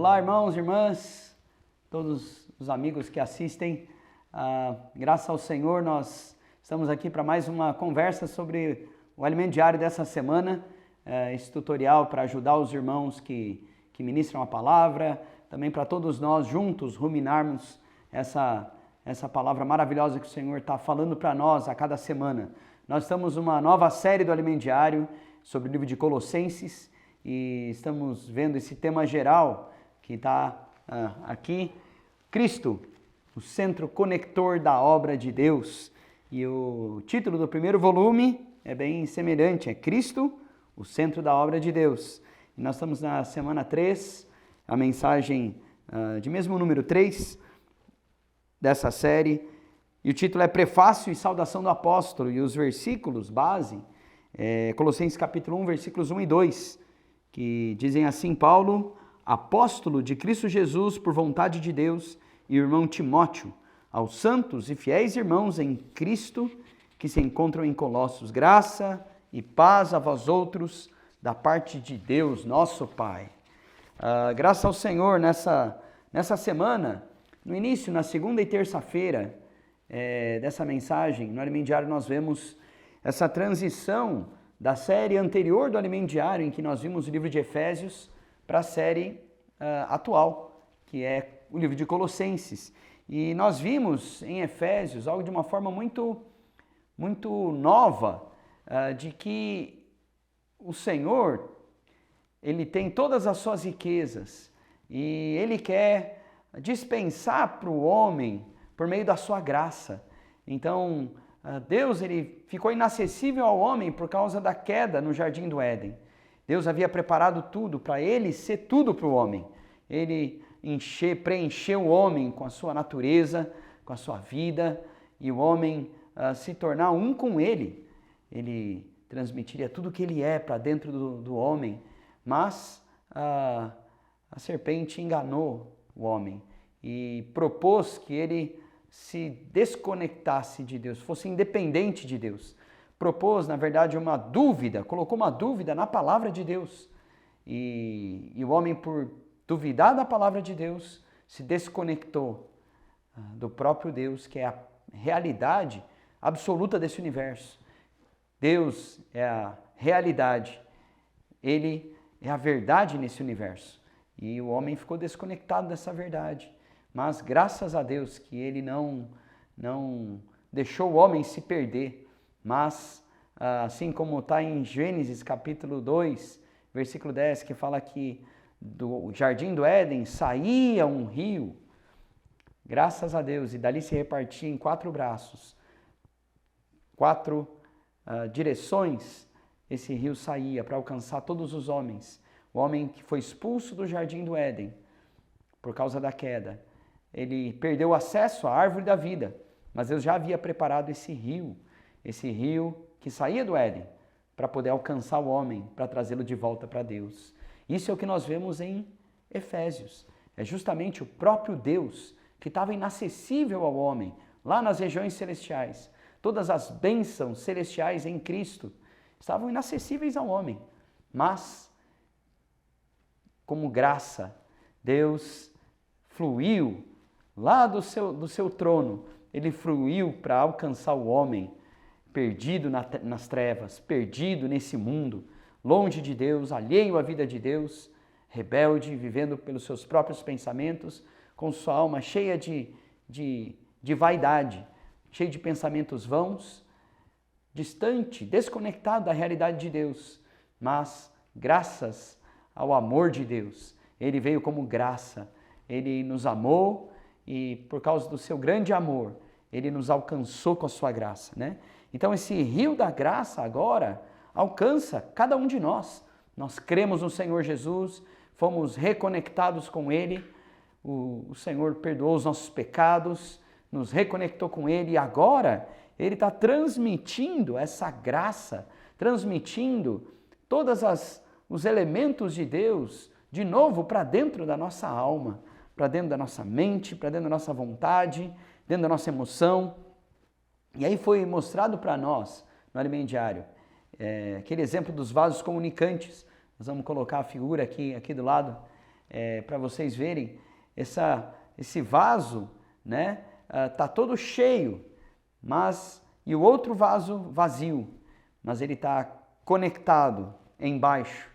Olá, irmãos, irmãs, todos os amigos que assistem. Graças ao Senhor, nós estamos aqui para mais uma conversa sobre o alimento diário dessa semana. Esse tutorial para ajudar os irmãos que ministram a palavra, também para todos nós juntos ruminarmos essa palavra maravilhosa que o Senhor está falando para nós a cada semana. Nós estamos numa nova série do alimento diário sobre o livro de Colossenses e estamos vendo esse tema geral que está aqui, Cristo, o centro conector da obra de Deus. E o título do primeiro volume é bem semelhante, é Cristo, o centro da obra de Deus. E nós estamos na semana 3, a mensagem de mesmo número 3 dessa série. E o título é Prefácio e Saudação do Apóstolo. E os versículos base, Colossenses capítulo 1, versículos 1 e 2, que dizem assim: Paulo, apóstolo de Cristo Jesus por vontade de Deus, e o irmão Timóteo, aos santos e fiéis irmãos em Cristo que se encontram em Colossos, graça e paz a vós outros da parte de Deus, nosso Pai. Graças ao Senhor, nessa semana, no início, na segunda e terça-feira dessa mensagem, no Alimento Diário nós vemos essa transição da série anterior do Alimento Diário, em que nós vimos o livro de Efésios, para a série atual, que é o livro de Colossenses. E nós vimos em Efésios algo de uma forma muito nova, de que o Senhor, Ele tem todas as suas riquezas e Ele quer dispensar para o homem por meio da sua graça. Então, Deus ele ficou inacessível ao homem por causa da queda no Jardim do Éden. Deus havia preparado tudo para ele ser tudo para o homem. Ele preencheu o homem com a sua natureza, com a sua vida, e o homem se tornar um com ele. Ele transmitiria tudo o que ele é para dentro do homem, mas a serpente enganou o homem e propôs que ele se desconectasse de Deus, fosse independente de Deus. Propôs, na verdade, uma dúvida, colocou uma dúvida na palavra de Deus. E o homem, por duvidar da palavra de Deus, se desconectou do próprio Deus, que é a realidade absoluta desse universo. Deus é a realidade, Ele é a verdade nesse universo. E o homem ficou desconectado dessa verdade. Mas graças a Deus que Ele não deixou o homem se perder, mas assim como está em Gênesis capítulo 2, versículo 10, que fala que do Jardim do Éden saía um rio, graças a Deus, e dali se repartia em 4 braços, 4 direções, esse rio saía para alcançar todos os homens. O homem que foi expulso do Jardim do Éden por causa da queda, ele perdeu o acesso à árvore da vida, mas Deus já havia preparado esse rio que saía do Éden, para poder alcançar o homem, para trazê-lo de volta para Deus. Isso é o que nós vemos em Efésios. É justamente o próprio Deus que estava inacessível ao homem, lá nas regiões celestiais. Todas as bênçãos celestiais em Cristo estavam inacessíveis ao homem, mas, como graça, Deus fluiu lá do seu trono, ele fluiu para alcançar o homem perdido nas trevas, perdido nesse mundo, longe de Deus, alheio à vida de Deus, rebelde, vivendo pelos seus próprios pensamentos, com sua alma cheia de vaidade, cheia de pensamentos vãos, distante, desconectado da realidade de Deus. Mas, graças ao amor de Deus, Ele veio como graça, Ele nos amou e por causa do seu grande amor, Ele nos alcançou com a sua graça, né? Então esse rio da graça agora alcança cada um de nós. Nós cremos no Senhor Jesus, fomos reconectados com Ele, o Senhor perdoou os nossos pecados, nos reconectou com Ele e agora Ele está transmitindo essa graça, transmitindo todos os elementos de Deus de novo para dentro da nossa alma, para dentro da nossa mente, para dentro da nossa vontade, dentro da nossa emoção. E aí foi mostrado para nós, no Alimento Diário, aquele exemplo dos vasos comunicantes. Nós vamos colocar a figura aqui do lado. para vocês verem, esse vaso, né, tá todo cheio, e o outro vaso vazio, mas ele está conectado embaixo.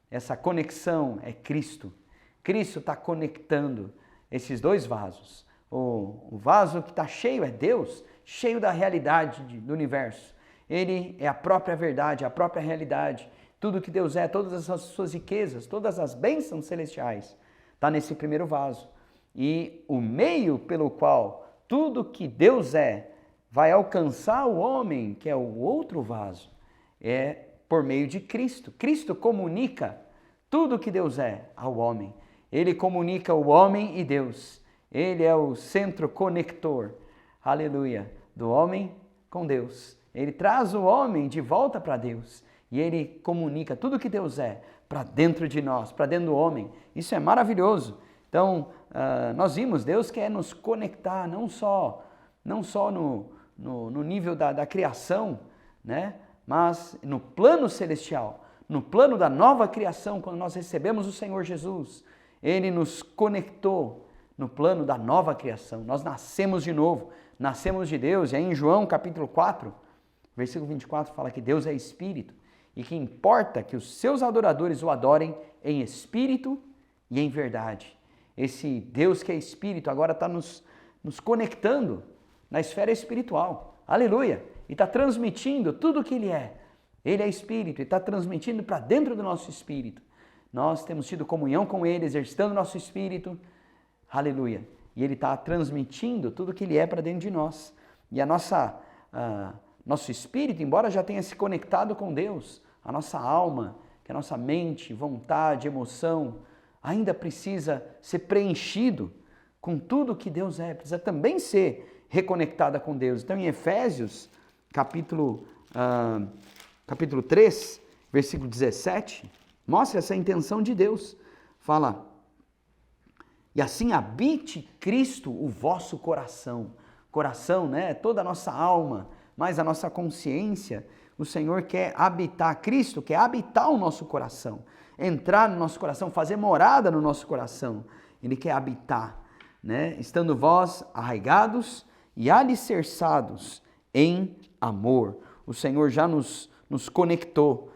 Essa conexão é Cristo. Cristo está conectando esses dois vasos. O vaso que está cheio é Deus, cheio da realidade do universo. Ele é a própria verdade, a própria realidade. Tudo que Deus é, todas as suas riquezas, todas as bênçãos celestiais, está nesse primeiro vaso. E o meio pelo qual tudo que Deus é vai alcançar o homem, que é o outro vaso, é por meio de Cristo. Cristo comunica tudo que Deus é ao homem. Ele comunica o homem e Deus. Ele é o centro conector, aleluia, do homem com Deus. Ele traz o homem de volta para Deus e ele comunica tudo que Deus é para dentro de nós, para dentro do homem. Isso é maravilhoso. Então, nós vimos, Deus quer nos conectar não só no nível da criação, né? Mas no plano celestial, no plano da nova criação, quando nós recebemos o Senhor Jesus, Ele nos conectou no plano da nova criação. Nós nascemos de novo, nascemos de Deus. E aí em João capítulo 4, versículo 24, fala que Deus é Espírito e que importa que os seus adoradores o adorem em Espírito e em verdade. Esse Deus que é Espírito agora está nos conectando na esfera espiritual. Aleluia! E está transmitindo tudo o que Ele é. Ele é Espírito e está transmitindo para dentro do nosso espírito. Nós temos tido comunhão com Ele, exercitando nosso espírito. Aleluia! E Ele está transmitindo tudo o que Ele é para dentro de nós. E nosso espírito, embora já tenha se conectado com Deus, a nossa alma, que é a nossa mente, vontade, emoção, ainda precisa ser preenchido com tudo que Deus é. Precisa também ser reconectada com Deus. Então, em Efésios, capítulo 3, versículo 17, mostra essa intenção de Deus. Fala, e assim habite Cristo o vosso coração. Coração, né? Toda a nossa alma, mais a nossa consciência. O Senhor quer habitar, Cristo quer habitar o nosso coração. Entrar no nosso coração, fazer morada no nosso coração. Ele quer habitar, né? Estando vós arraigados e alicerçados em amor. O Senhor já nos conectou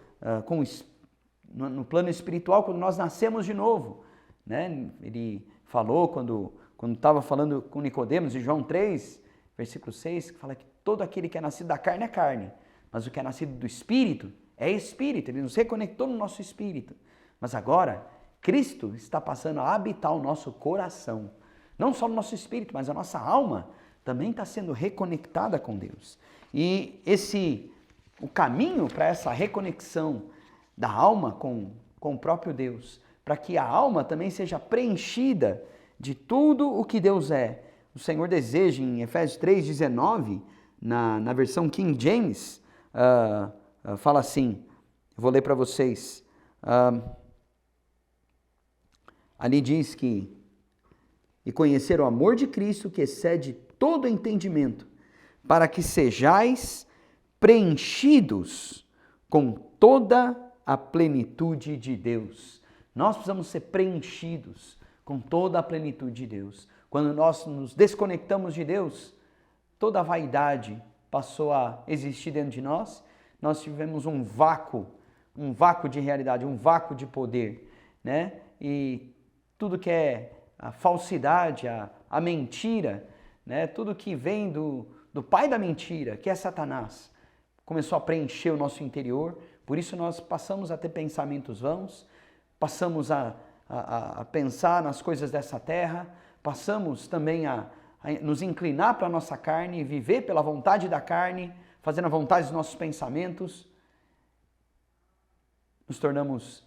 no plano espiritual quando nós nascemos de novo, né? Ele falou quando estava falando com Nicodemos, em João 3, versículo 6, que fala que todo aquele que é nascido da carne é carne, mas o que é nascido do Espírito é Espírito. Ele nos reconectou no nosso Espírito. Mas agora, Cristo está passando a habitar o nosso coração. Não só no nosso Espírito, mas a nossa alma também está sendo reconectada com Deus. E o caminho para essa reconexão da alma com o próprio Deus, para que a alma também seja preenchida de tudo o que Deus é. O Senhor deseja, em Efésios 3,19, na versão King James, fala assim, eu vou ler para vocês, ali diz que, e conhecer o amor de Cristo que excede todo entendimento, para que sejais preenchidos com toda a plenitude de Deus. Nós precisamos ser preenchidos com toda a plenitude de Deus. Quando nós nos desconectamos de Deus, toda a vaidade passou a existir dentro de nós. Nós tivemos um vácuo de realidade, um vácuo de poder, né? E tudo que é a falsidade, a mentira, né? Tudo que vem do pai da mentira, que é Satanás, começou a preencher o nosso interior. Por isso nós passamos a ter pensamentos vãos, passamos a pensar nas coisas dessa terra, passamos também a nos inclinar para a nossa carne, viver pela vontade da carne, fazendo a vontade dos nossos pensamentos. Nos tornamos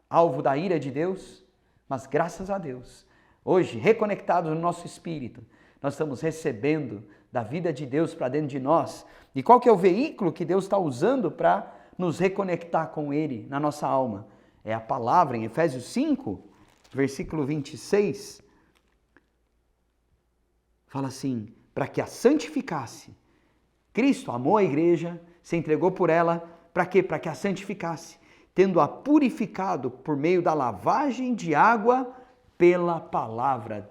alvo da ira de Deus, mas graças a Deus, hoje, reconectados no nosso espírito, nós estamos recebendo da vida de Deus para dentro de nós. E qual que é o veículo que Deus está usando para nos reconectar com Ele na nossa alma? É a palavra, em Efésios 5, versículo 26, fala assim, para que a santificasse. Cristo amou a igreja, se entregou por ela, para quê? Para que a santificasse, tendo-a purificado por meio da lavagem de água pela palavra.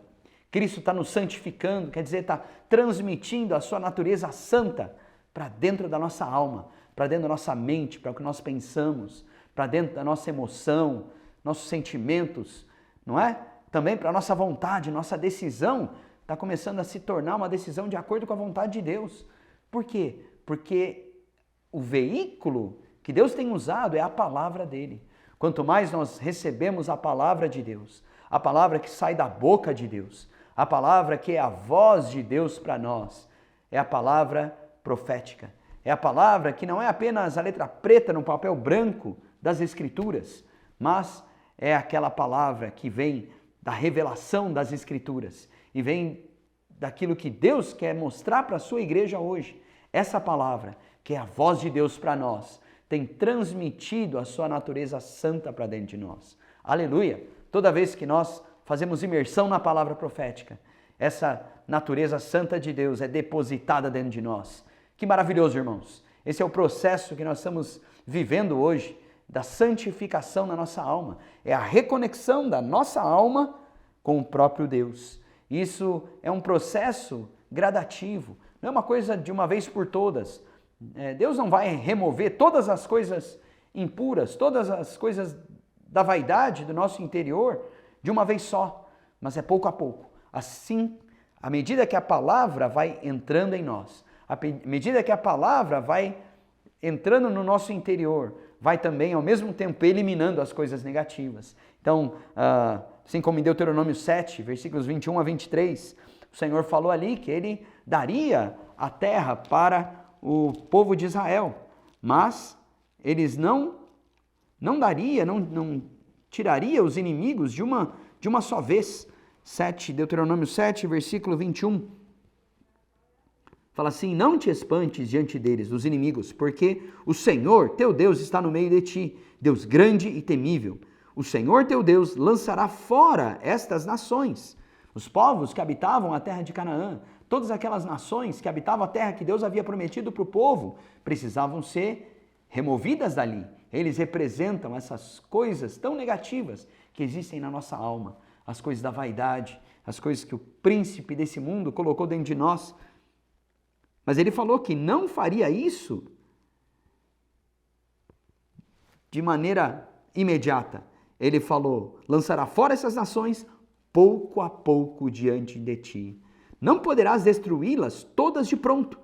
Cristo está nos santificando, quer dizer, está transmitindo a sua natureza santa para dentro da nossa alma, para dentro da nossa mente, para o que nós pensamos, para dentro da nossa emoção, nossos sentimentos, não é? Também para a nossa vontade, nossa decisão está começando a se tornar uma decisão de acordo com a vontade de Deus. Por quê? Porque o veículo que Deus tem usado é a palavra dele. Quanto mais nós recebemos a palavra de Deus, a palavra que sai da boca de Deus, a palavra que é a voz de Deus para nós, é a palavra profética. É a palavra que não é apenas a letra preta no papel branco das Escrituras, mas é aquela palavra que vem da revelação das Escrituras e vem daquilo que Deus quer mostrar para a sua igreja hoje. Essa palavra, que é a voz de Deus para nós, tem transmitido a sua natureza santa para dentro de nós. Aleluia! Toda vez que nós fazemos imersão na palavra profética, essa natureza santa de Deus é depositada dentro de nós. Que maravilhoso, irmãos! Esse é o processo que nós estamos vivendo hoje, da santificação da nossa alma. É a reconexão da nossa alma com o próprio Deus. Isso é um processo gradativo, não é uma coisa de uma vez por todas. Deus não vai remover todas as coisas impuras, todas as coisas da vaidade do nosso interior de uma vez só, mas é pouco a pouco. Assim, à medida que a palavra vai entrando em nós, à medida que a palavra vai entrando no nosso interior, vai também ao mesmo tempo eliminando as coisas negativas. Então, assim como em Deuteronômio 7, versículos 21 a 23, o Senhor falou ali que ele daria a terra para o povo de Israel, mas eles não tiraria os inimigos de uma só vez. Deuteronômio 7, versículo 21, fala assim: não te espantes diante deles, dos inimigos, porque o Senhor teu Deus está no meio de ti, Deus grande e temível. O Senhor teu Deus lançará fora estas nações, os povos que habitavam a terra de Canaã. Todas aquelas nações que habitavam a terra que Deus havia prometido para o povo precisavam ser removidas dali. Eles representam essas coisas tão negativas que existem na nossa alma, as coisas da vaidade, as coisas que o príncipe desse mundo colocou dentro de nós. Mas ele falou que não faria isso de maneira imediata. Ele falou: lançará fora essas nações pouco a pouco diante de ti. Não poderás destruí-las todas de pronto,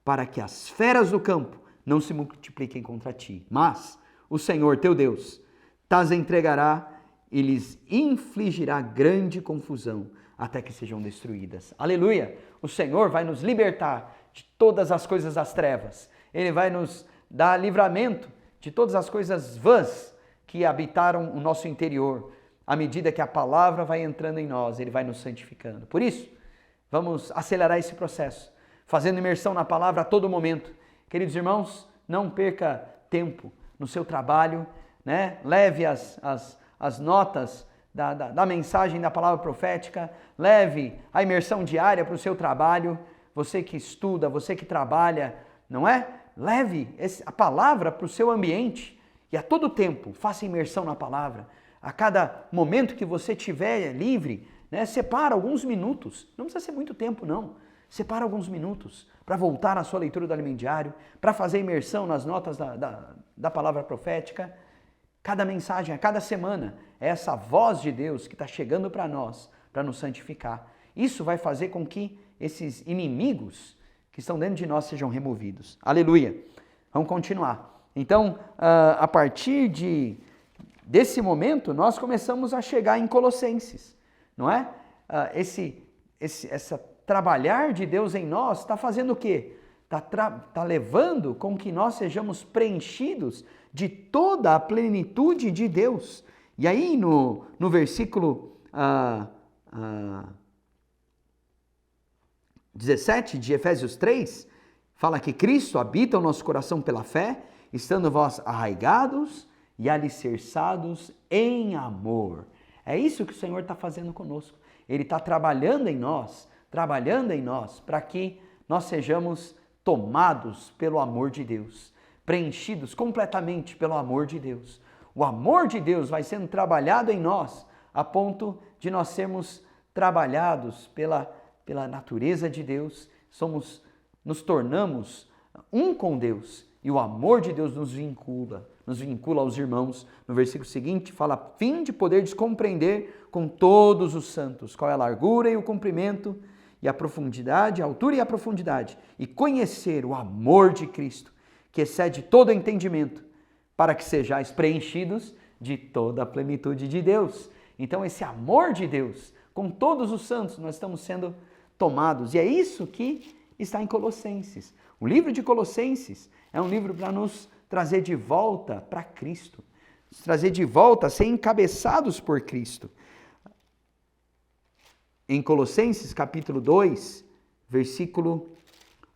para que as feras do campo não se multipliquem contra ti. Mas o Senhor teu Deus tas entregará e lhes infligirá grande confusão, até que sejam destruídas. Aleluia! O Senhor vai nos libertar de todas as coisas das trevas. Ele vai nos dar livramento de todas as coisas vãs que habitaram o nosso interior. À medida que a palavra vai entrando em nós, ele vai nos santificando. Por isso, vamos acelerar esse processo, fazendo imersão na palavra a todo momento. Queridos irmãos, não perca tempo no seu trabalho, né? Leve as notas da mensagem da palavra profética, leve a imersão diária para o seu trabalho. Você que estuda, você que trabalha, não é? Leve a palavra para o seu ambiente e a todo tempo faça imersão na palavra. A cada momento que você tiver livre, né, separa alguns minutos, não precisa ser muito tempo não, separa alguns minutos para voltar à sua leitura do alimento diário, para fazer imersão nas notas da palavra profética. Cada mensagem, a cada semana, é essa voz de Deus que está chegando para nós, para nos santificar. Isso vai fazer com que esses inimigos que estão dentro de nós sejam removidos. Aleluia! Vamos continuar. Então, a partir desse momento, nós começamos a chegar em Colossenses, não é? Essa trabalhar de Deus em nós está fazendo o quê? Está levando com que nós sejamos preenchidos de toda a plenitude de Deus. E aí no versículo 17 de Efésios 3, fala que Cristo habita o nosso coração pela fé, estando vós arraigados e alicerçados em amor. É isso que o Senhor está fazendo conosco. Ele está trabalhando em nós para que nós sejamos tomados pelo amor de Deus, preenchidos completamente pelo amor de Deus. o amor de Deus vai sendo trabalhado em nós, a ponto de nós sermos trabalhados pela natureza de Deus, nos tornamos um com Deus, e o amor de Deus nos vincula aos irmãos. No versículo seguinte fala, a fim de poder compreender com todos os santos qual é a largura e o comprimento e a profundidade, a altura e a profundidade, e conhecer o amor de Cristo, que excede todo entendimento, para que sejais preenchidos de toda a plenitude de Deus. Então esse amor de Deus, com todos os santos, nós estamos sendo tomados, e é isso que está em Colossenses. O livro de Colossenses é um livro para nos trazer de volta para Cristo, nos trazer de volta a ser encabeçados por Cristo. Em Colossenses capítulo 2, versículo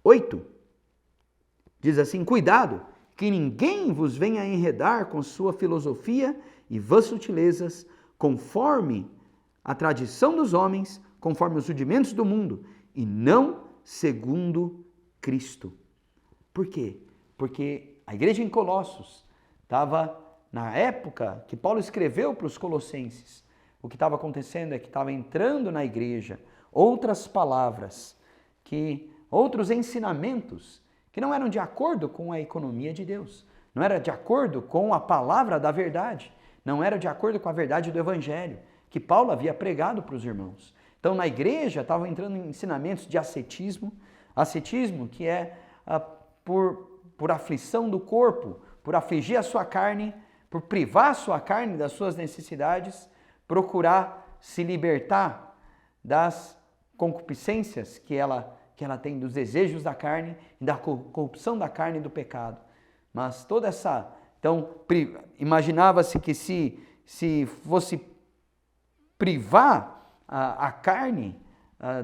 8, diz assim, cuidado, que ninguém vos venha enredar com sua filosofia e vãs sutilezas, conforme a tradição dos homens, conforme os rudimentos do mundo, e não segundo Cristo. Por quê? Porque a igreja em Colossos estava, na época que Paulo escreveu para os colossenses, o que estava acontecendo é que estava entrando na igreja outras palavras, outros ensinamentos que não eram de acordo com a economia de Deus, não era de acordo com a palavra da verdade, não era de acordo com a verdade do evangelho que Paulo havia pregado para os irmãos. Então na igreja estavam entrando ensinamentos de ascetismo que é por aflição do corpo, por afligir a sua carne, por privar a sua carne das suas necessidades, procurar se libertar das concupiscências que ela tem, dos desejos da carne e da corrupção da carne e do pecado. Mas toda essa... Então, imaginava-se que se fosse privar a carne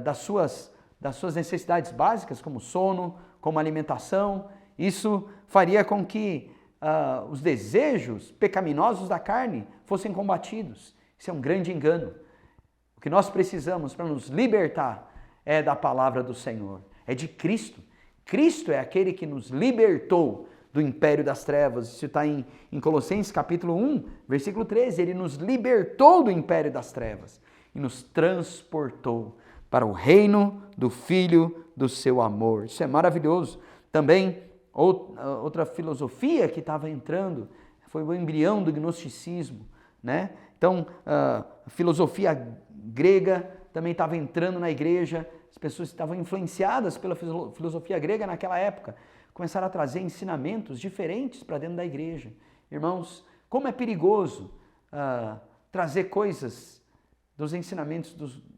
das suas necessidades básicas, como sono, como alimentação, isso faria com que os desejos pecaminosos da carne fossem combatidos. Isso é um grande engano. O que nós precisamos para nos libertar é da palavra do Senhor, é de Cristo. Cristo é aquele que nos libertou do império das trevas. Isso está em Colossenses capítulo 1, versículo 13. Ele nos libertou do império das trevas e nos transportou para o reino do Filho do seu amor. Isso é maravilhoso. Também, outra filosofia que estava entrando foi o embrião do gnosticismo, né? Então, a filosofia grega também estava entrando na igreja, as pessoas estavam influenciadas pela filosofia grega naquela época, começaram a trazer ensinamentos diferentes para dentro da igreja. Irmãos, como é perigoso trazer coisas dos ensinamentos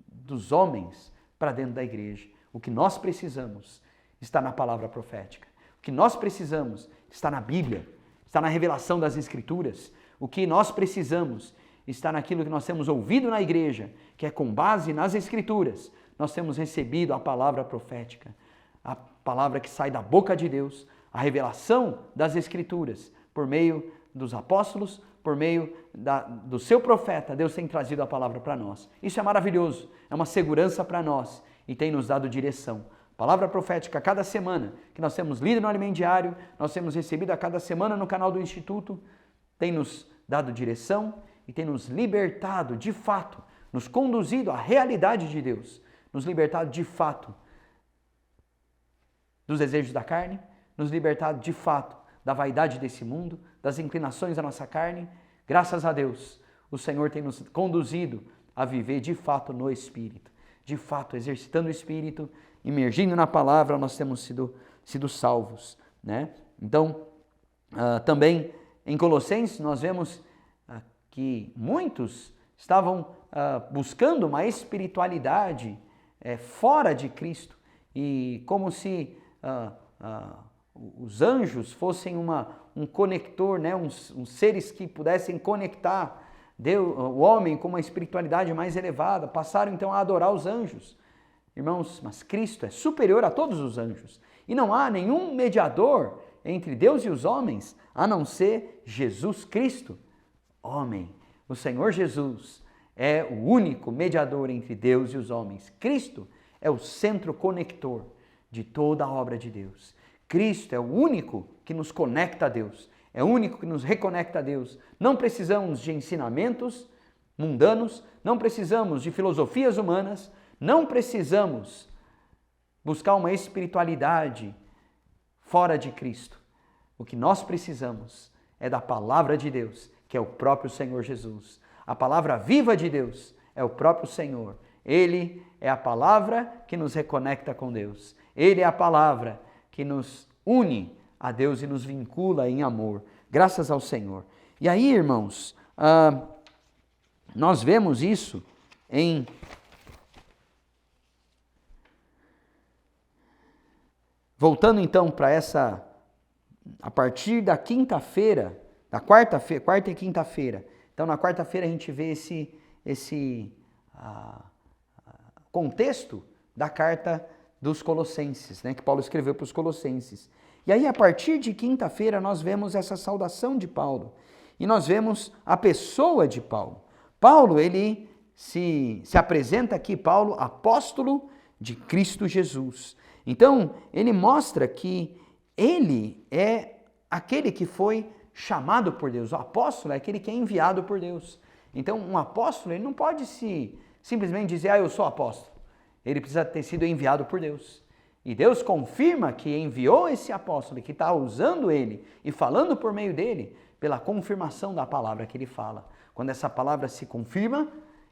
dos homens para dentro da igreja. O que nós precisamos está na palavra profética. O que nós precisamos está na Bíblia, está na revelação das Escrituras. O que nós precisamos está naquilo que nós temos ouvido na igreja, que é com base nas Escrituras. Nós temos recebido a palavra profética, a palavra que sai da boca de Deus, a revelação das Escrituras, por meio dos apóstolos, por meio do seu profeta. Deus tem trazido a palavra para nós. Isso é maravilhoso, é uma segurança para nós e tem nos dado direção. Palavra profética a cada semana, que nós temos lido no Alimento Diário, nós temos recebido a cada semana no canal do Instituto, tem nos dado direção e tem nos libertado de fato, nos conduzido à realidade de Deus, nos libertado de fato dos desejos da carne, nos libertado de fato da vaidade desse mundo, das inclinações da nossa carne. Graças a Deus, o Senhor tem nos conduzido a viver de fato no Espírito, de fato exercitando o Espírito, imergindo na palavra, nós temos sido salvos, né? Então, também em Colossenses nós vemos que muitos estavam buscando uma espiritualidade fora de Cristo, e como se os anjos fossem um conector, né? uns seres que pudessem conectar o homem com uma espiritualidade mais elevada, passaram então a adorar os anjos. Irmãos, mas Cristo é superior a todos os anjos, e não há nenhum mediador entre Deus e os homens, a não ser Jesus Cristo, homem. O Senhor Jesus é o único mediador entre Deus e os homens. Cristo é o centro conector de toda a obra de Deus. Cristo é o único que nos conecta a Deus. É o único que nos reconecta a Deus. Não precisamos de ensinamentos mundanos, não precisamos de filosofias humanas, não precisamos buscar uma espiritualidade fora de Cristo. O que nós precisamos é da palavra de Deus, que é o próprio Senhor Jesus. A palavra viva de Deus é o próprio Senhor. Ele é a palavra que nos reconecta com Deus. Ele é a palavra que nos une a Deus e nos vincula em amor. Graças ao Senhor. E aí, irmãos, nós vemos isso voltando então para a partir da quinta-feira, da quarta e quinta-feira. Então, na quarta-feira a gente vê esse contexto da carta dos Colossenses, né, que Paulo escreveu para os Colossenses. E aí, a partir de quinta-feira, nós vemos essa saudação de Paulo. E nós vemos a pessoa de Paulo. Paulo, ele se apresenta aqui, Paulo, apóstolo de Cristo Jesus. Então, ele mostra que ele é aquele que foi chamado por Deus. O apóstolo é aquele que é enviado por Deus. Então, um apóstolo, ele não pode simplesmente dizer, eu sou apóstolo. Ele precisa ter sido enviado por Deus. E Deus confirma que enviou esse apóstolo, que está usando ele e falando por meio dele, pela confirmação da palavra que ele fala. Quando essa palavra se confirma,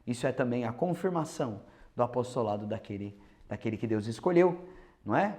isso é também a confirmação do apostolado daquele que Deus escolheu. Não é?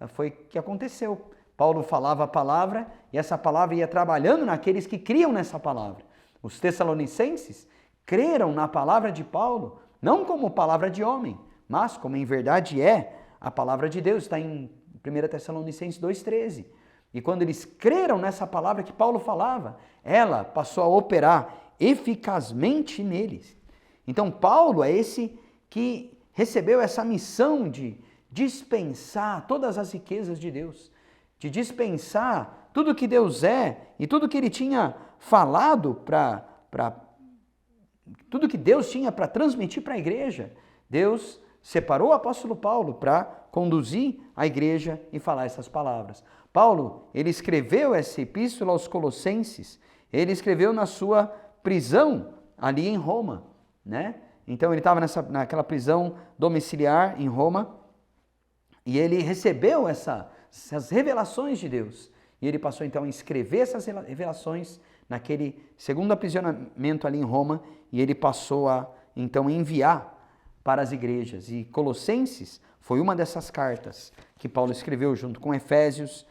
Foi o que aconteceu. Paulo falava a palavra e essa palavra ia trabalhando naqueles que criam nessa palavra. Os tessalonicenses creram na palavra de Paulo, não como palavra de homem, mas como em verdade é a palavra de Deus. Está em 1 Tessalonicenses 2,13. E quando eles creram nessa palavra que Paulo falava, ela passou a operar eficazmente neles. Então Paulo é esse que recebeu essa missão de dispensar todas as riquezas de Deus, de dispensar tudo que Deus é e tudo que ele tinha falado tudo que Deus tinha para transmitir para a igreja. Deus separou o apóstolo Paulo para conduzir a igreja e falar essas palavras. Paulo, ele escreveu essa epístola aos Colossenses, ele escreveu na sua prisão ali em Roma, né? Então ele estava naquela prisão domiciliar em Roma e ele recebeu essas revelações de Deus. E ele passou então a escrever essas revelações naquele segundo aprisionamento ali em Roma e ele passou a então enviar para as igrejas. E Colossenses foi uma dessas cartas que Paulo escreveu junto com Efésios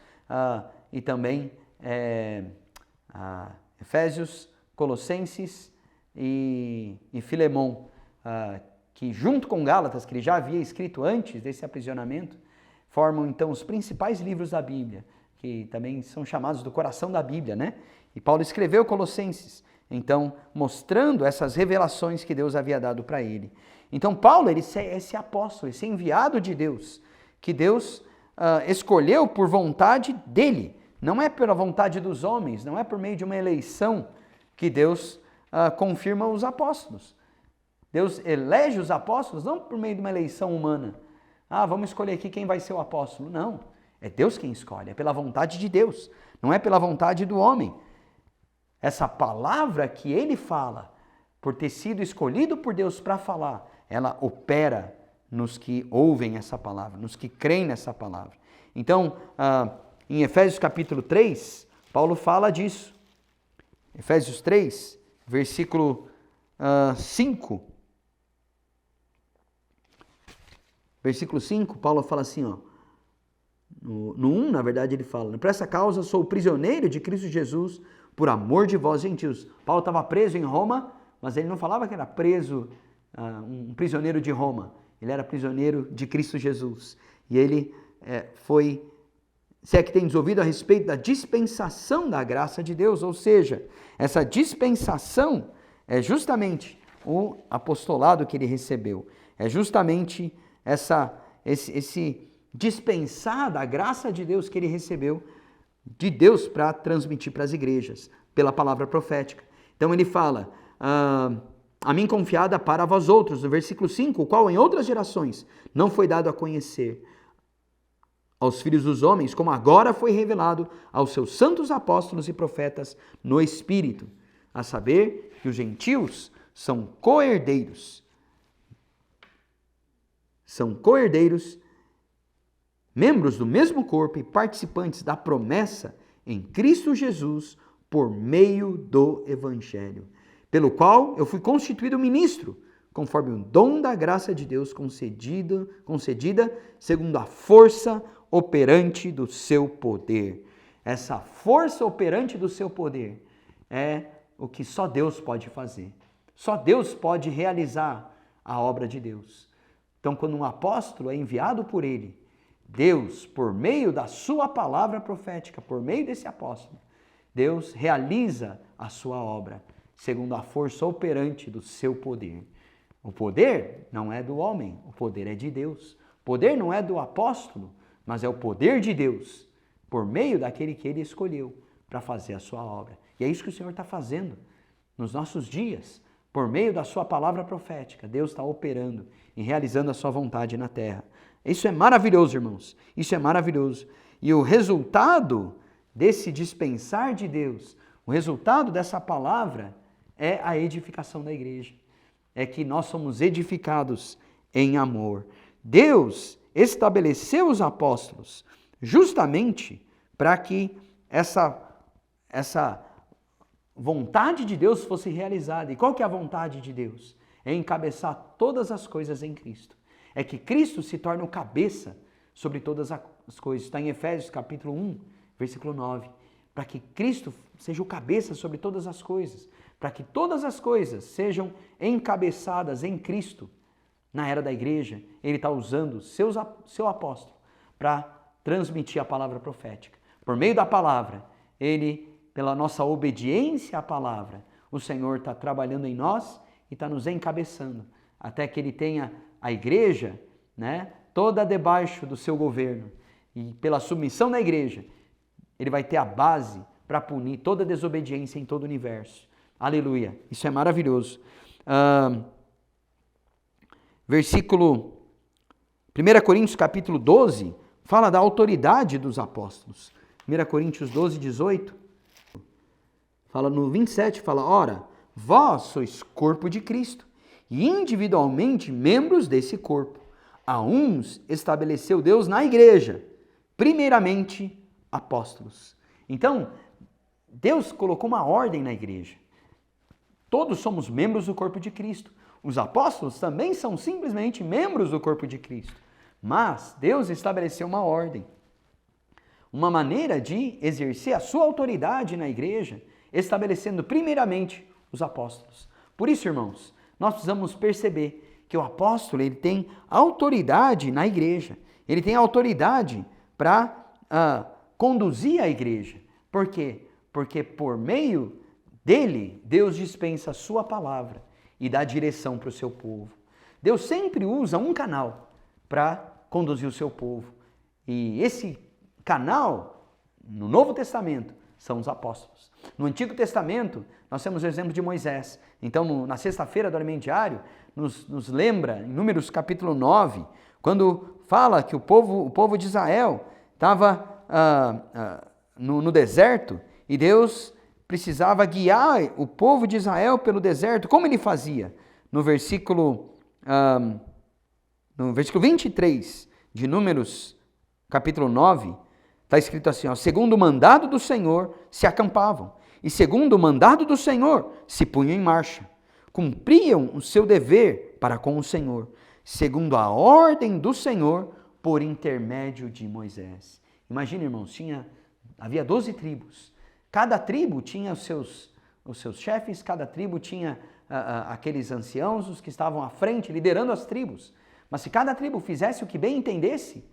e também Efésios, Colossenses e Filemão, que junto com Gálatas, que ele já havia escrito antes desse aprisionamento, formam então os principais livros da Bíblia, que também são chamados do coração da Bíblia, né? E Paulo escreveu Colossenses, então mostrando essas revelações que Deus havia dado para ele. Então Paulo, ele é esse apóstolo, esse enviado de Deus, que Deus escolheu por vontade dele, não é pela vontade dos homens, não é por meio de uma eleição que Deus confirma os apóstolos. Deus elege os apóstolos não por meio de uma eleição humana. Vamos escolher aqui quem vai ser o apóstolo. Não, é Deus quem escolhe, é pela vontade de Deus, não é pela vontade do homem. Essa palavra que ele fala, por ter sido escolhido por Deus para falar, ela opera nos que ouvem essa palavra, nos que creem nessa palavra. Então, em Efésios capítulo 3, Paulo fala disso. Efésios 3, versículo 5. Versículo 5, Paulo fala assim, no 1, na verdade, ele fala, por essa causa sou prisioneiro de Cristo Jesus, por amor de vós, gentios. Paulo estava preso em Roma, mas ele não falava que era preso, um prisioneiro de Roma. Ele era prisioneiro de Cristo Jesus. E ele se é que tem ouvido a respeito da dispensação da graça de Deus, ou seja, essa dispensação é justamente o apostolado que ele recebeu. É justamente esse dispensar da graça de Deus que ele recebeu de Deus para transmitir para as igrejas, pela palavra profética. Então ele fala, a mim confiada para vós outros, no versículo 5, o qual em outras gerações não foi dado a conhecer aos filhos dos homens, como agora foi revelado aos seus santos apóstolos e profetas no Espírito, a saber que os gentios são co-herdeiros, membros do mesmo corpo e participantes da promessa em Cristo Jesus por meio do Evangelho, pelo qual eu fui constituído ministro, conforme o dom da graça de Deus concedida segundo a força operante do seu poder. Essa força operante do seu poder é o que só Deus pode fazer. Só Deus pode realizar a obra de Deus. Então, quando um apóstolo é enviado por ele, Deus, por meio da sua palavra profética, por meio desse apóstolo, Deus realiza a sua obra, segundo a força operante do seu poder. O poder não é do homem, o poder é de Deus. O poder não é do apóstolo, mas é o poder de Deus, por meio daquele que ele escolheu para fazer a sua obra. E é isso que o Senhor está fazendo nos nossos dias, por meio da sua palavra profética. Deus está operando e realizando a sua vontade na terra. Isso é maravilhoso, irmãos. Isso é maravilhoso. E o resultado desse dispensar de Deus, o resultado dessa palavra é a edificação da igreja. É que nós somos edificados em amor. Deus estabeleceu os apóstolos justamente para que essa vontade de Deus fosse realizada. E qual que é a vontade de Deus? É encabeçar todas as coisas em Cristo. É que Cristo se torne o cabeça sobre todas as coisas. Está em Efésios capítulo 1, versículo 9. Para que Cristo seja o cabeça sobre todas as coisas. Para que todas as coisas sejam encabeçadas em Cristo. Na era da igreja, ele está usando seu apóstolo para transmitir a palavra profética. Por meio da palavra, pela nossa obediência à palavra, o Senhor está trabalhando em nós e está nos encabeçando, até que ele tenha a igreja, toda debaixo do seu governo. E pela submissão da igreja, ele vai ter a base para punir toda desobediência em todo o universo. Aleluia! Isso é maravilhoso. Versículo 1 Coríntios capítulo 12, fala da autoridade dos apóstolos. 1 Coríntios 12, 18, fala no 27, fala, ora, vós sois corpo de Cristo, e individualmente membros desse corpo. A uns estabeleceu Deus na igreja, primeiramente apóstolos. Então, Deus colocou uma ordem na igreja. Todos somos membros do corpo de Cristo. Os apóstolos também são simplesmente membros do corpo de Cristo. Mas Deus estabeleceu uma ordem, uma maneira de exercer a sua autoridade na igreja, estabelecendo primeiramente os apóstolos. Por isso, irmãos, nós precisamos perceber que o apóstolo ele tem autoridade na igreja. Ele tem autoridade para conduzir a igreja. Por quê? Porque por meio dele, Deus dispensa a sua palavra e dá direção para o seu povo. Deus sempre usa um canal para conduzir o seu povo. E esse canal, no Novo Testamento, são os apóstolos. No Antigo Testamento, nós temos o exemplo de Moisés. Então, na sexta-feira do alimento diário, nos lembra, em Números capítulo 9, quando fala que o povo de Israel estava no deserto e Deus precisava guiar o povo de Israel pelo deserto. Como ele fazia? No versículo 23 de Números, capítulo 9, está escrito assim, ó, segundo o mandado do Senhor se acampavam, e segundo o mandado do Senhor se punham em marcha. Cumpriam o seu dever para com o Senhor, segundo a ordem do Senhor, por intermédio de Moisés. Imagina, irmãos, havia 12 tribos. Cada tribo tinha os seus chefes, cada tribo tinha aqueles anciãos, os que estavam à frente, liderando as tribos. Mas se cada tribo fizesse o que bem entendesse,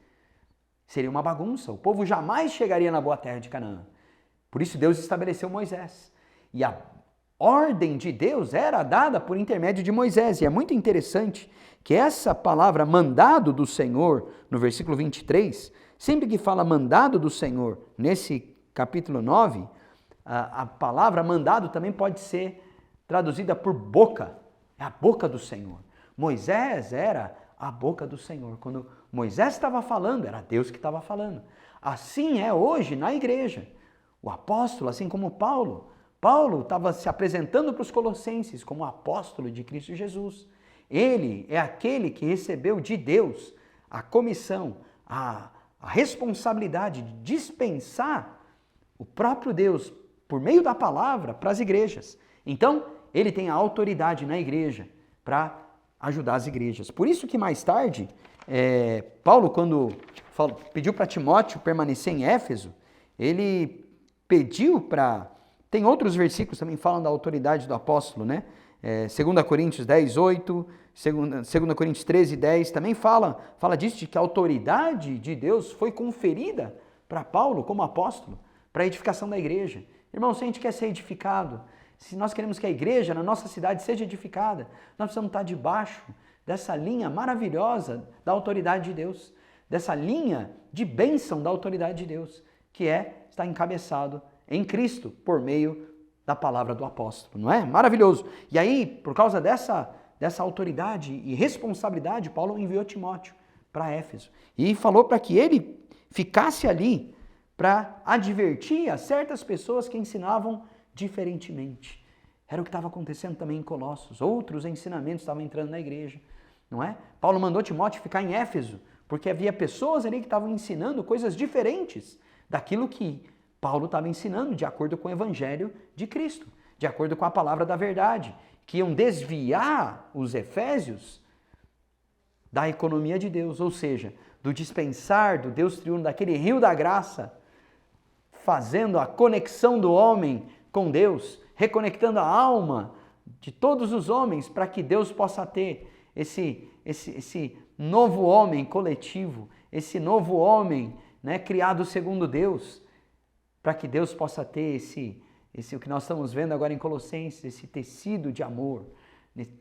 seria uma bagunça. O povo jamais chegaria na boa terra de Canaã. Por isso Deus estabeleceu Moisés. E a ordem de Deus era dada por intermédio de Moisés. E é muito interessante que essa palavra mandado do Senhor, no versículo 23, sempre que fala mandado do Senhor, nesse capítulo 9, a palavra mandado também pode ser traduzida por boca, é a boca do Senhor. Moisés era a boca do Senhor. Quando Moisés estava falando, era Deus que estava falando. Assim é hoje na igreja. O apóstolo, assim como Paulo estava se apresentando para os colossenses como apóstolo de Cristo Jesus. Ele é aquele que recebeu de Deus a comissão, a responsabilidade de dispensar o próprio Deus por meio da palavra para as igrejas. Então, ele tem a autoridade na igreja para ajudar as igrejas. Por isso que mais tarde, Paulo, quando pediu para Timóteo permanecer em Éfeso, ele pediu para... Tem outros versículos também que falam da autoridade do apóstolo, né? 2 Coríntios 10, 8, 2 Coríntios 13, 10, também fala disso, de que a autoridade de Deus foi conferida para Paulo como apóstolo, para a edificação da igreja. Irmão, se a gente quer ser edificado, se nós queremos que a igreja na nossa cidade seja edificada, nós precisamos estar debaixo dessa linha maravilhosa da autoridade de Deus, dessa linha de bênção da autoridade de Deus, que é estar encabeçado em Cristo por meio da palavra do apóstolo, não é? Maravilhoso. E aí, por causa dessa autoridade e responsabilidade, Paulo enviou Timóteo para Éfeso e falou para que ele ficasse ali para advertir a certas pessoas que ensinavam diferentemente. Era o que estava acontecendo também em Colossos. Outros ensinamentos estavam entrando na igreja, não é? Paulo mandou Timóteo ficar em Éfeso, porque havia pessoas ali que estavam ensinando coisas diferentes daquilo que Paulo estava ensinando, de acordo com o evangelho de Cristo, de acordo com a palavra da verdade, que iam desviar os efésios da economia de Deus, ou seja, do dispensar do Deus triuno, daquele rio da graça, fazendo a conexão do homem com Deus, reconectando a alma de todos os homens para que Deus possa ter esse novo homem coletivo, esse novo homem, né, criado segundo Deus, para que Deus possa ter o que nós estamos vendo agora em Colossenses, esse tecido de amor.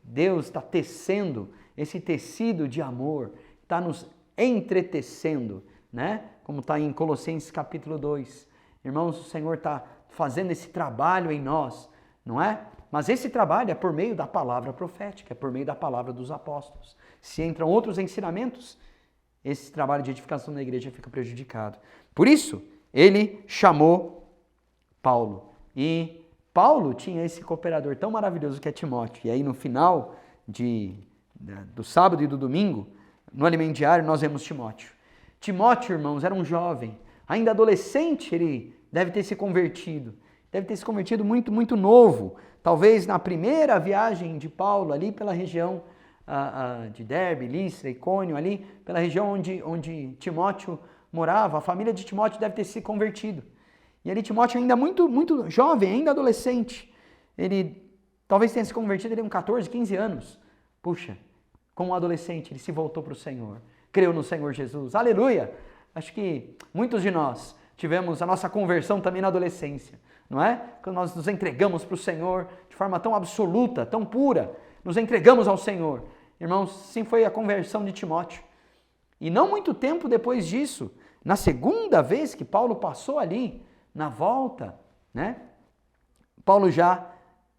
Deus está tecendo esse tecido de amor, está nos entretecendo, né? Como está em Colossenses capítulo 2. Irmãos, o Senhor está fazendo esse trabalho em nós, não é? Mas esse trabalho é por meio da palavra profética, é por meio da palavra dos apóstolos. Se entram outros ensinamentos, esse trabalho de edificação da igreja fica prejudicado. Por isso, ele chamou Paulo. E Paulo tinha esse cooperador tão maravilhoso que é Timóteo. E aí no final do sábado e do domingo, no alimento diário, nós vemos Timóteo. Timóteo, irmãos, era um jovem, ainda adolescente, ele deve ter se convertido. Deve ter se convertido muito, muito novo. Talvez na primeira viagem de Paulo, ali pela região de Derbe, Listra, Icônio, ali pela região onde Timóteo morava, a família de Timóteo deve ter se convertido. E ali Timóteo ainda muito, muito jovem, ainda adolescente. Ele talvez tenha se convertido ali com 14, 15 anos. Puxa, como um adolescente, ele se voltou para o Senhor. Creu no Senhor Jesus. Aleluia! Acho que muitos de nós tivemos a nossa conversão também na adolescência, não é? Quando nós nos entregamos para o Senhor de forma tão absoluta, tão pura, nos entregamos ao Senhor. Irmãos, sim, foi a conversão de Timóteo. E não muito tempo depois disso, na segunda vez que Paulo passou ali, na volta, né? Paulo já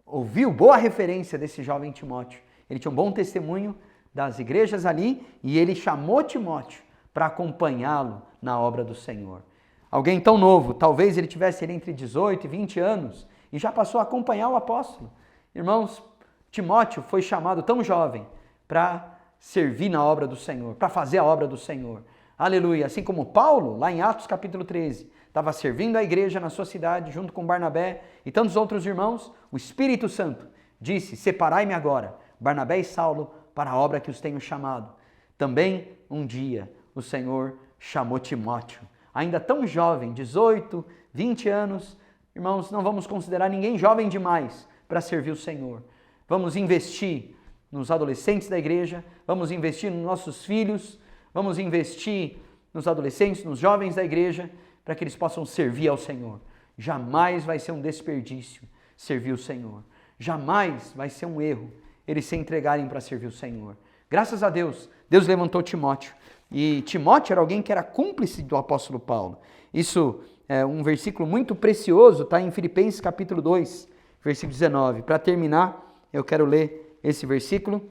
ouviu boa referência desse jovem Timóteo. Ele tinha um bom testemunho das igrejas ali e ele chamou Timóteo para acompanhá-lo na obra do Senhor. Alguém tão novo, talvez ele tivesse ali entre 18 e 20 anos e já passou a acompanhar o apóstolo. Irmãos, Timóteo foi chamado tão jovem para servir na obra do Senhor, para fazer a obra do Senhor. Aleluia! Assim como Paulo, lá em Atos capítulo 13, estava servindo a igreja na sua cidade, junto com Barnabé e tantos outros irmãos, o Espírito Santo disse, separai-me agora, Barnabé e Saulo, para a obra que os tenho chamado. Também, um dia, o Senhor chamou Timóteo, ainda tão jovem, 18, 20 anos. Irmãos, não vamos considerar ninguém jovem demais para servir o Senhor. Vamos investir nos adolescentes da igreja, vamos investir nos nossos filhos, vamos investir nos adolescentes, nos jovens da igreja, para que eles possam servir ao Senhor. Jamais vai ser um desperdício servir o Senhor. Jamais vai ser um erro eles se entregarem para servir o Senhor. Graças a Deus, Deus levantou Timóteo. E Timóteo era alguém que era cúmplice do apóstolo Paulo. Isso é um versículo muito precioso, está em Filipenses capítulo 2, versículo 19. Para terminar, eu quero ler esse versículo.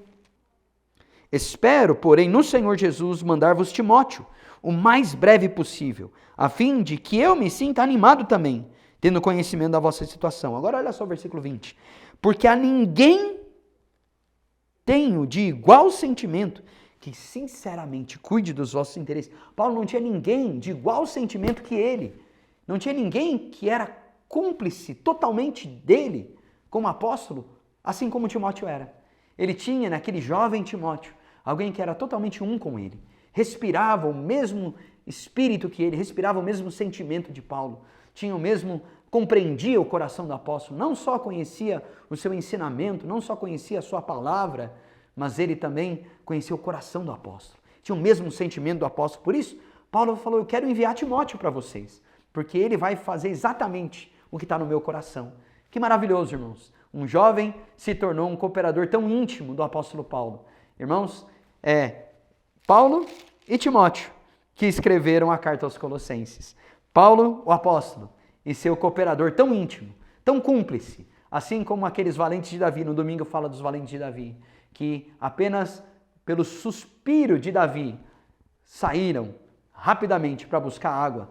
Espero, porém, no Senhor Jesus mandar-vos Timóteo, o mais breve possível, a fim de que eu me sinta animado também, tendo conhecimento da vossa situação. Agora olha só o versículo 20. Porque a ninguém tenho de igual sentimento que sinceramente cuide dos vossos interesses. Paulo não tinha ninguém de igual sentimento que ele. Não tinha ninguém que era cúmplice totalmente dele como apóstolo, assim como Timóteo era. Ele tinha naquele jovem Timóteo alguém que era totalmente um com ele. Respirava o mesmo espírito que ele, respirava o mesmo sentimento de Paulo. Tinha o mesmo, compreendia o coração do apóstolo. Não só conhecia o seu ensinamento, não só conhecia a sua palavra, mas ele também conhecia o coração do apóstolo. Tinha o mesmo sentimento do apóstolo. Por isso, Paulo falou, eu quero enviar Timóteo para vocês, porque ele vai fazer exatamente o que está no meu coração. Que maravilhoso, irmãos. Um jovem se tornou um cooperador tão íntimo do apóstolo Paulo. Irmãos, Paulo e Timóteo que escreveram a carta aos Colossenses. Paulo, o apóstolo, e seu cooperador tão íntimo, tão cúmplice, assim como aqueles valentes de Davi, no domingo fala dos valentes de Davi, que apenas pelo suspiro de Davi saíram rapidamente para buscar água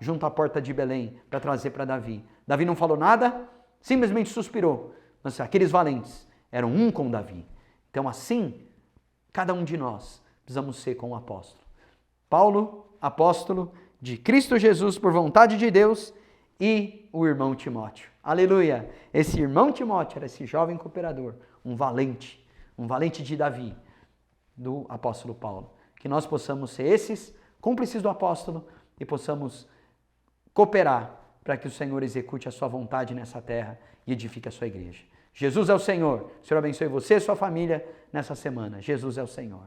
junto à porta de Belém para trazer para Davi. Davi não falou nada, simplesmente suspirou. Mas aqueles valentes eram um com Davi. Então assim, cada um de nós precisamos ser com o apóstolo. Paulo, apóstolo de Cristo Jesus por vontade de Deus, e o irmão Timóteo. Aleluia! Esse irmão Timóteo era esse jovem cooperador, um valente de Davi, do apóstolo Paulo. Que nós possamos ser esses cúmplices do apóstolo e possamos cooperar para que o Senhor execute a sua vontade nessa terra e edifique a sua igreja. Jesus é o Senhor. O Senhor abençoe você e sua família nessa semana. Jesus é o Senhor.